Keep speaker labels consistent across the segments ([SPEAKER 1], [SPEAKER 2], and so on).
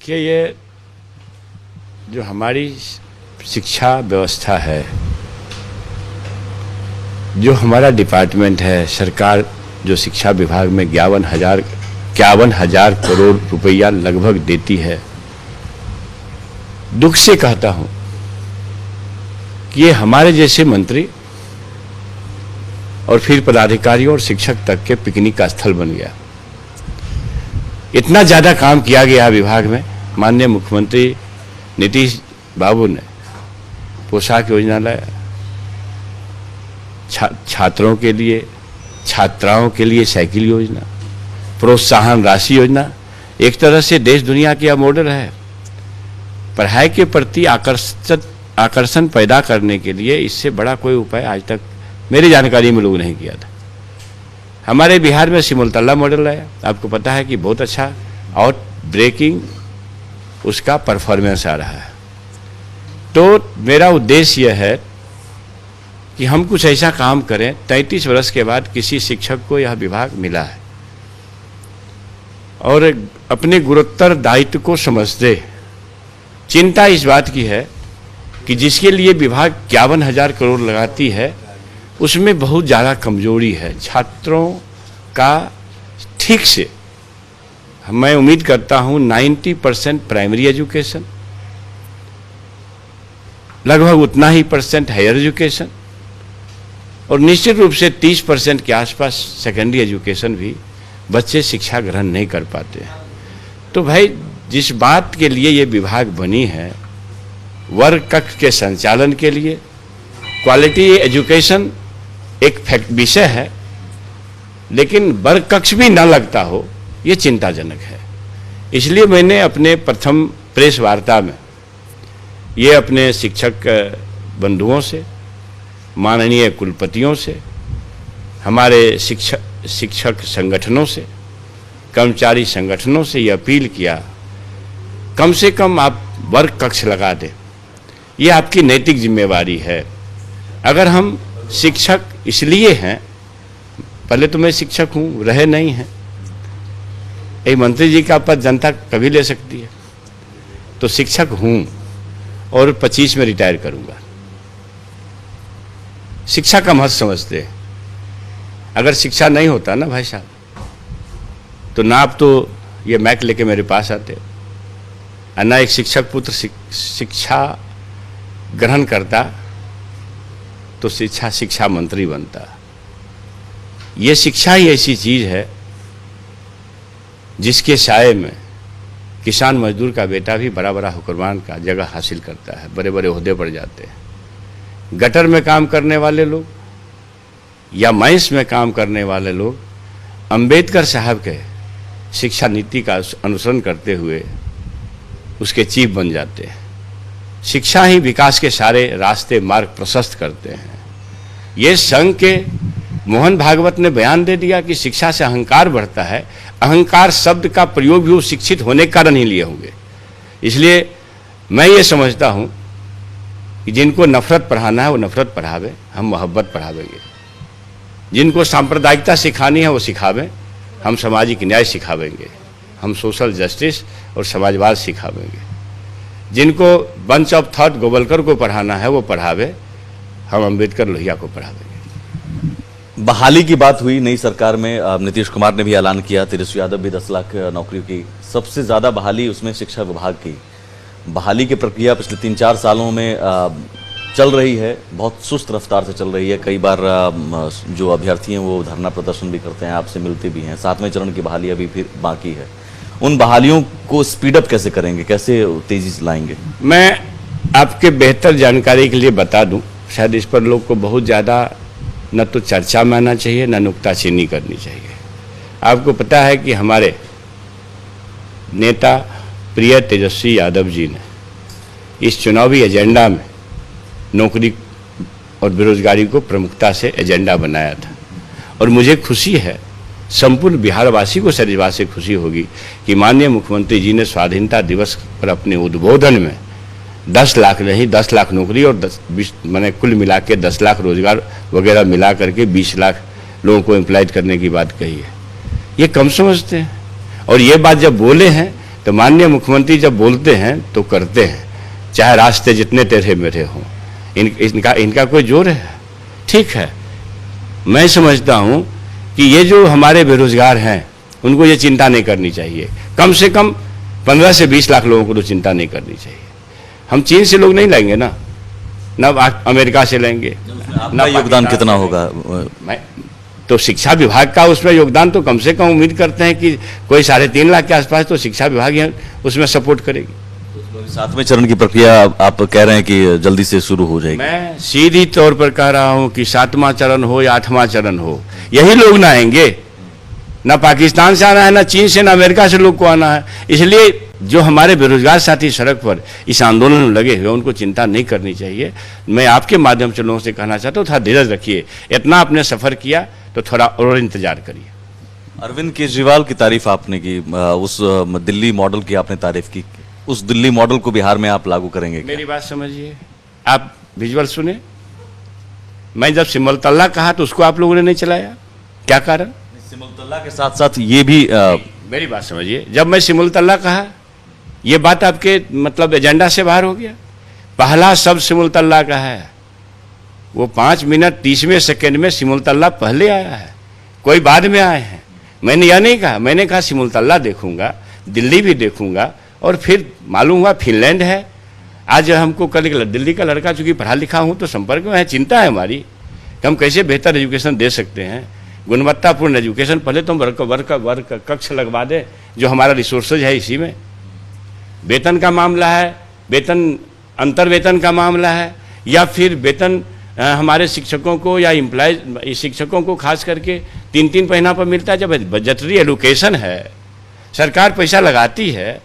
[SPEAKER 1] देखिए, ये जो हमारी शिक्षा व्यवस्था है, जो हमारा डिपार्टमेंट है, सरकार जो शिक्षा विभाग में 51,000 करोड़ रुपया लगभग देती है, दुख से कहता हूं कि ये हमारे जैसे मंत्री और फिर पदाधिकारियों और शिक्षक तक के पिकनिक का स्थल बन गया। इतना ज़्यादा काम किया गया विभाग में। माननीय मुख्यमंत्री नीतीश बाबू ने पोशाक योजना लाया, छात्रों के लिए, छात्राओं के लिए साइकिल योजना, प्रोत्साहन राशि योजना। एक तरह से देश दुनिया की यह मॉडल है। पढ़ाई के प्रति आकर्षण पैदा करने के लिए इससे बड़ा कोई उपाय आज तक मेरी जानकारी में लोग नहीं किया था। हमारे बिहार में सिमुलतला मॉडल आया, आपको पता है कि बहुत अच्छा आउट ब्रेकिंग उसका परफॉर्मेंस आ रहा है। तो मेरा उद्देश्य यह है कि हम कुछ ऐसा काम करें। 33 वर्ष के बाद किसी शिक्षक को यह विभाग मिला है और अपने गुरुतर दायित्व को समझते। चिंता इस बात की है कि जिसके लिए विभाग 51,000 करोड़ लगाती है, उसमें बहुत ज़्यादा कमजोरी है। छात्रों का ठीक से, मैं उम्मीद करता हूं 90% प्राइमरी एजुकेशन, लगभग उतना ही परसेंट हायर एजुकेशन और निश्चित रूप से 30% के आसपास सेकेंडरी एजुकेशन भी बच्चे शिक्षा ग्रहण नहीं कर पाते हैं। तो भाई, जिस बात के लिए ये विभाग बनी है, वर्ग कक्ष के संचालन के लिए, क्वालिटी एजुकेशन एक विषय है, लेकिन वर्ग कक्ष भी न लगता हो, ये चिंताजनक है। इसलिए मैंने अपने प्रथम प्रेस वार्ता में ये अपने शिक्षक बंधुओं से, माननीय कुलपतियों से, हमारे शिक्षक संगठनों से, कर्मचारी संगठनों से ये अपील किया, कम से कम आप वर्ग कक्ष लगा दें। ये आपकी नैतिक जिम्मेवारी है। अगर हम शिक्षक इसलिए हैं, पहले तो मैं शिक्षक हूँ, रहे नहीं हैं, एक मंत्री जी का पद जनता कभी ले सकती है, तो शिक्षक हूँ और 25 में रिटायर करूँगा। शिक्षा का महत्व समझते हैं। अगर शिक्षा नहीं होता ना भाई साहब, तो ना आप तो ये मैक लेके मेरे पास आते, और ना एक शिक्षक पुत्र शिक्षा ग्रहण करता तो शिक्षा मंत्री बनता। ये शिक्षा ही ऐसी चीज है जिसके साये में किसान मजदूर का बेटा भी बड़ा बड़ा हुक्मरान का जगह हासिल करता है, बड़े बड़े ओहदे पर जाते हैं। गटर में काम करने वाले लोग या माइंस में काम करने वाले लोग अंबेडकर साहब के शिक्षा नीति का अनुसरण करते हुए उसके चीफ बन जाते हैं। शिक्षा ही विकास के सारे रास्ते मार्ग प्रशस्त करते हैं। ये संघ के मोहन भागवत ने बयान दे दिया कि शिक्षा से अहंकार बढ़ता है। अहंकार शब्द का प्रयोग भी वो शिक्षित होने के कारण ही लिए होंगे। इसलिए मैं ये समझता हूँ कि जिनको नफरत पढ़ाना है वो नफरत पढ़ावे, हम मोहब्बत पढ़ावेंगे। जिनको सांप्रदायिकता सिखानी है वो सिखावें, हम सामाजिक न्याय सिखावेंगे, हम सोशल जस्टिस और समाजवाद सिखावेंगे। जिनको बंच ऑफ थॉट गोवलकर को पढ़ाना है वो पढ़ावे, हम अंबेडकर लोहिया को पढ़ावेंगे।
[SPEAKER 2] बहाली की बात हुई नई सरकार में, नीतीश कुमार ने भी ऐलान किया, तेजस्वी यादव भी 10 लाख नौकरियों की, सबसे ज्यादा बहाली उसमें शिक्षा विभाग की। बहाली की प्रक्रिया पिछले 3-4 सालों में चल रही है, बहुत सुस्त रफ्तार से चल रही है। कई बार जो अभ्यर्थी हैं वो धरना प्रदर्शन भी करते हैं, आपसे मिलते भी हैं। 7वें चरण की बहाली अभी फिर बाकी है। उन बहालियों को स्पीडअप कैसे करेंगे, कैसे तेजी से लाएंगे?
[SPEAKER 1] मैं आपके बेहतर जानकारी के लिए बता दूं, शायद इस पर लोग को बहुत ज़्यादा न तो चर्चा में आना चाहिए, न नुक्ताचीनी करनी चाहिए। आपको पता है कि हमारे नेता प्रिय तेजस्वी यादव जी ने इस चुनावी एजेंडा में नौकरी और बेरोजगारी को प्रमुखता से एजेंडा बनाया था। और मुझे खुशी है, संपूर्ण बिहारवासी को शायद इस बात से खुशी होगी कि माननीय मुख्यमंत्री जी ने स्वाधीनता दिवस पर अपने उद्बोधन में 10 लाख नहीं, 10 लाख नौकरी और 20 मैंने कुल मिला के 10 लाख रोजगार वगैरह मिला करके 20 लाख लोगों को एम्प्लॉयड करने की बात कही है। ये कम समझते हैं। और ये बात जब बोले हैं तो माननीय मुख्यमंत्री जब बोलते हैं तो करते हैं, चाहे रास्ते जितने टेढ़े मेढ़े हों। इनका कोई जोर है? ठीक है, मैं समझता हूं कि ये जो हमारे बेरोजगार हैं उनको ये चिंता नहीं करनी चाहिए। कम से कम 15 से 20 लाख लोगों को तो चिंता नहीं करनी चाहिए। हम चीन से लोग नहीं लाएंगे ना अमेरिका से लेंगे।
[SPEAKER 2] अपना योगदान कितना होगा?
[SPEAKER 1] तो शिक्षा विभाग का उसमें योगदान तो कम से कम उम्मीद करते हैं कि कोई 3.5 लाख के आसपास तो शिक्षा विभाग उसमें सपोर्ट करेगी।
[SPEAKER 2] 7वें चरण की प्रक्रिया आप कह रहे हैं कि जल्दी से शुरू हो जाएगी।
[SPEAKER 1] मैं सीधी तौर पर कह रहा हूं कि 7वां चरण हो या 8वां चरण हो, यही लोग ना आएंगे। ना पाकिस्तान से आना है, ना चीन से, ना अमेरिका से लोग को आना है। इसलिए जो हमारे बेरोजगार साथी सड़क पर इस आंदोलन में लगे हुए उनको चिंता नहीं करनी चाहिए। मैं आपके माध्यम से लोगों से कहना चाहता हूँ, थोड़ा धीरज रखिए। इतना आपने सफर किया तो थोड़ा और इंतजार करिए।
[SPEAKER 2] अरविंद केजरीवाल की तारीफ आपने की, उस दिल्ली मॉडल की आपने तारीफ की, उस दिल्ली मॉडल को बिहार में आप लागू करेंगे?
[SPEAKER 1] मेरी बात समझिए, आप विजुअल सुने। मैं जब सिमलतल्ला कहा तो उसको आप लोगों ने नहीं चलाया, क्या कारण?
[SPEAKER 2] सिमलतल्ला के साथ साथ ये भी
[SPEAKER 1] मेरी बात समझिए, जब मैं सिमलतल्ला कहा ये बात आपके मतलब एजेंडा से बाहर हो गया। पहला शब्द सिमलतल्ला का है, वो 5 मिनट 30वें सेकेंड में सिमलतल्ला पहले आया है, कोई बाद में आए हैं। मैंने यह नहीं कहा, मैंने कहा सिमलतल्ला देखूंगा, दिल्ली भी देखूंगा और फिर मालूम हुआ फिनलैंड है। आज हमको कल दिल्ली का लड़का चूंकि पढ़ा लिखा हूं तो संपर्क में है, चिंता है हमारी कि हम कैसे बेहतर एजुकेशन दे सकते हैं, गुणवत्तापूर्ण एजुकेशन। पहले तो हम वर्क कक्ष लगवा दें, जो हमारा रिसोर्सेज है इसी में। वेतन का मामला है, वेतन अंतर वेतन का मामला है, या फिर वेतन हमारे शिक्षकों को या एम्प्लॉय शिक्षकों को खास करके 3-3 महीना पर मिलता है। जब बजटरी एलोकेशन है, सरकार पैसा लगाती है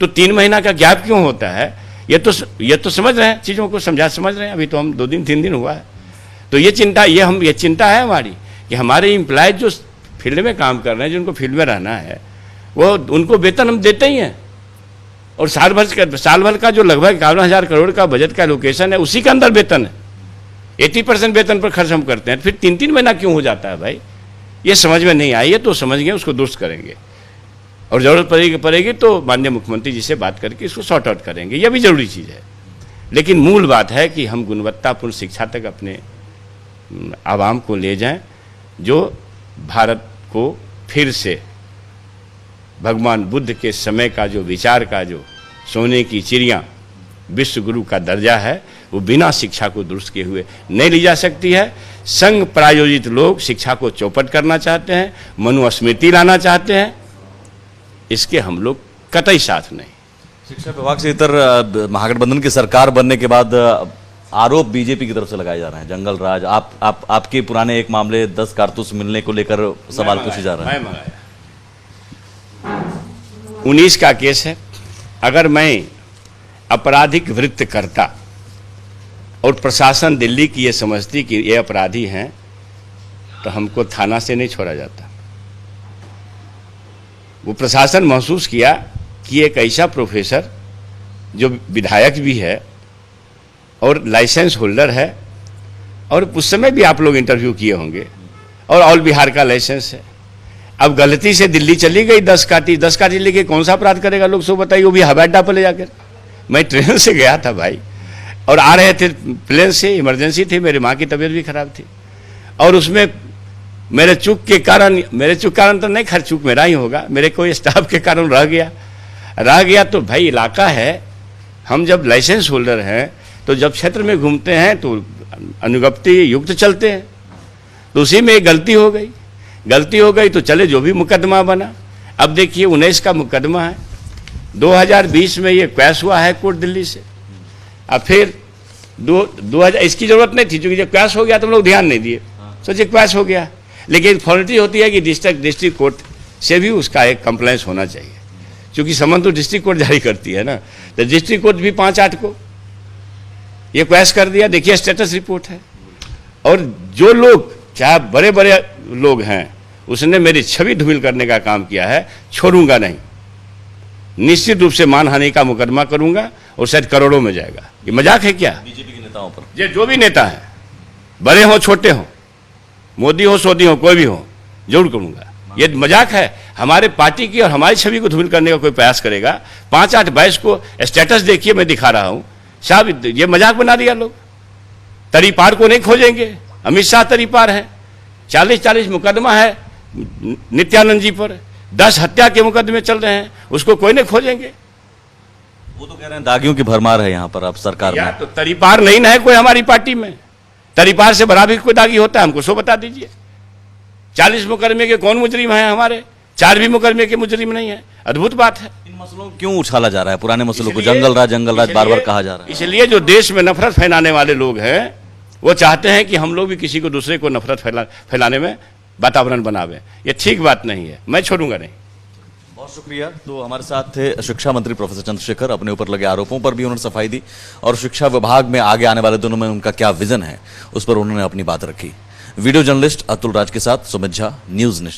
[SPEAKER 1] तो 3 महीना का गैप क्यों होता है? ये तो समझ रहे हैं, चीज़ों को समझ रहे हैं। अभी तो हम 2 दिन 3 दिन हुआ है, तो ये चिंता है हमारी कि हमारे एम्प्लॉय जो फील्ड में काम कर रहे हैं, जिनको फील्ड में रहना है, वो उनको वेतन हम देते ही हैं। और साल भर का जो लगभग 51,000 करोड़ का बजट का एलोकेशन है, उसी के अंदर वेतन है। 80% वेतन पर खर्च हम करते हैं, फिर 3-3 महीना क्यों हो जाता है भाई? ये समझ में नहीं आई है, तो समझ गए, उसको दुरुस्त करेंगे और जरूरत पड़ेगी तो माननीय मुख्यमंत्री जी से बात करके इसको सॉर्ट आउट करेंगे। यह भी जरूरी चीज़ है, लेकिन मूल बात है कि हम गुणवत्तापूर्ण शिक्षा तक अपने आवाम को ले जाएं, जो भारत को फिर से भगवान बुद्ध के समय का जो विचार का जो सोने की चिड़िया विश्व गुरु का दर्जा है, वो बिना शिक्षा को दुरुस्त किए हुए नहीं ली जा सकती है। संघ प्रायोजित लोग शिक्षा को चौपट करना चाहते हैं, मनुस्मृति लाना चाहते हैं, इसके हम लोग कतई साथ नहीं।
[SPEAKER 2] शिक्षा विभाग से इधर महागठबंधन की सरकार बनने के बाद आरोप बीजेपी की तरफ से लगाए जा रहे हैं, जंगल राज। आपके पुराने एक मामले 10 कारतूस मिलने को लेकर सवाल पूछे जा रहे हैं।
[SPEAKER 1] मैं मंगाया 19 का केस है। अगर मैं आपराधिक वृत्त करता और प्रशासन दिल्ली की ये समझती कि ये अपराधी हैं, तो हमको थाना से नहीं छोड़ा जाता। वो प्रशासन महसूस किया कि एक ऐसा प्रोफेसर जो विधायक भी है और लाइसेंस होल्डर है, और उस समय भी आप लोग इंटरव्यू किए होंगे, और ऑल बिहार का लाइसेंस है। अब गलती से दिल्ली चली गई 10 काटी लेके कौन सा अपराध करेगा लोग, सो बताइए, वो भी हवाई अड्डा पर ले जाकर। मैं ट्रेन से गया था भाई, और आ रहे थे प्लेन से, इमरजेंसी थी, मेरी माँ की तबीयत भी खराब थी, और उसमें मेरे चूक के कारण तो नहीं, खैर चूक मेरा ही होगा, मेरे कोई स्टाफ के कारण रह गया। तो भाई इलाका है, हम जब लाइसेंस होल्डर हैं तो जब क्षेत्र में घूमते हैं तो अनुगप्ति युक्त चलते हैं, तो उसी में गलती हो गई तो चले, जो भी मुकदमा बना। अब देखिए 19 का मुकदमा है, 2020 में ये क्वैश हुआ है कोर्ट दिल्ली से। अब फिर 2000 इसकी जरूरत नहीं थी, क्योंकि जब क्वैश हो गया तो हम लोग ध्यान नहीं दिए, सोचे क्वैश हो गया। लेकिन फॉर्मेलिटी होती है कि डिस्ट्रिक्ट कोर्ट से भी उसका एक कंप्लेंस होना चाहिए, क्योंकि समन तो डिस्ट्रिक्ट कोर्ट जारी करती है ना। तो डिस्ट्रिक्ट कोर्ट भी 5-8 को ये क्वैश कर दिया, देखिए स्टेटस रिपोर्ट है। और जो लोग चाहे बड़े बड़े लोग हैं, उसने मेरी छवि धूमिल करने का काम किया है, छोड़ूंगा नहीं। निश्चित रूप से मानहानि का मुकदमा करूंगा और शायद करोड़ों में जाएगा। ये मजाक है क्या?
[SPEAKER 2] बीजेपी के नेताओं पर,
[SPEAKER 1] ये जो भी नेता है, बड़े हो छोटे हो, मोदी हो सोदी हो, कोई भी हो, जरूर करूंगा। ये मजाक है? हमारे पार्टी की और हमारी छवि को धूमिल करने का कोई प्रयास करेगा, 5-8 बैच को स्टेटस देखिए, मैं दिखा रहा हूं साहब, ये मजाक बना दिया लोग। तरीपार को नहीं खोजेंगे, अमित शाह तरीपार है, 40-40 मुकदमा है नित्यानंद जी पर, 10 हत्या के मुकदमे चल रहे हैं, उसको कोई नहीं खोजेंगे।
[SPEAKER 2] वो तो कह रहे हैं दागियों की भरमार है यहाँ पर आप सरकार
[SPEAKER 1] यार
[SPEAKER 2] में।
[SPEAKER 1] तो तरीपार नहीं ना है कोई हमारी पार्टी में, तरीपार से बड़ा भी कोई दागी होता है, हमको सो बता दीजिए। 40 मुकदमे के कौन मुजरिम है हमारे, 4 भी मुकदमे के मुजरिम नहीं है, अद्भुत बात है।
[SPEAKER 2] इन मसलों को क्यों उछाला जा रहा है, पुराने मसलों को?
[SPEAKER 1] इसलिए-
[SPEAKER 2] जंगल राज बार बार कहा जा रहा है।
[SPEAKER 1] इसलिए जो देश में नफरत फैलाने वाले लोग हैं वो चाहते हैं कि हम लोग भी किसी को दूसरे को नफरत फैलाने में वातावरण बनावे। ये ठीक बात नहीं है, मैं छोड़ूंगा नहीं।
[SPEAKER 2] बहुत शुक्रिया। तो हमारे साथ थे शिक्षा मंत्री प्रोफेसर चंद्रशेखर। अपने ऊपर लगे आरोपों पर भी उन्होंने सफाई दी और शिक्षा विभाग में आगे आने वाले दिनों में उनका क्या विजन है उस पर उन्होंने अपनी बात रखी। वीडियो जर्नलिस्ट अतुल राज के साथ सुमित झा, न्यूज नेशन।